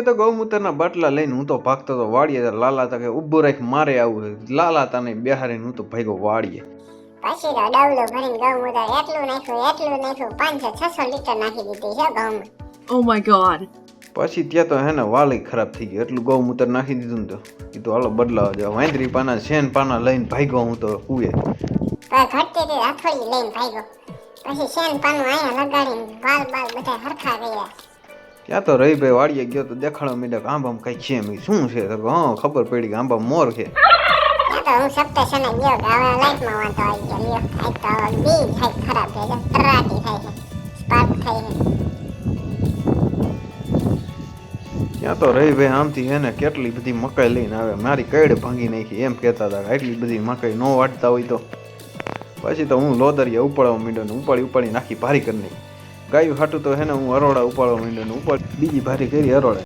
તો ગૌમૂત્રના બાટલા લઈને હું તો ભાગતો તો વાડીએ. લાલા તા કે ઊભું રાખ મારે આવું. લાલા તાને બેહારીને હું તો ભાગ્યો વાડીએ. પછી તો ડવલો ભરીને ગૌમૂત્ર એટલું નાખ્યું 500-600 લીટર નાખી દીધી છે ઘઉંમાં. Oh my god. પછી ત્યાં તો હે ને વાલી ખરાબ થઈ ગઈ. એટલું ગૌમૂત્ર નાખી દીધું ને તો એ તો હાલો બદલાવા જાવ. વાંદરી પાના શેન પાના લઈને ભાગ્યો હું તો કુએ. તો ઘટતી હતી હથોડી લઈને ભાગ્યો. પછી શેન પાનું અહીંયા લગાડીને વાલ બધા હરખા ગયા. ત્યાં તો રહીભાઈ વાડીએ ગયો તો દેખાડવા માંડ્યા કે આંબામાં કઈ છે. મેં શું છે તો હા ખબર પડી કે આંબા મોર છે. ત્યાં તો હું સપ્તશને ગયો કે હવે લાઈફમાં વાંધો આવી ગયો. લ્યો આજ તો બી થાય ખરાબ થઈ જાય. તરાટી થાય છે, સ્પાર્ક થાય છે. ત્યાં તો રહીભાઈ આમથી હે ને કેટલી બધી મકાઈ લઈને આવે. મારી કઈડ ભાંગી નાખી એમ કહેતા હતા કે એટલી બધી મકાઈ ન વાટતા હોય તો. પછી તો હું લોદરિયા ઉપાડવા માંડ્યો ને ઉપાડી નાખી ભારી કરી નાખી. ગાયું હાટું તો હે ને હું હરોડા ઉપાડવા માંડ્યો ને બીજી ભારી કરી હરોડા.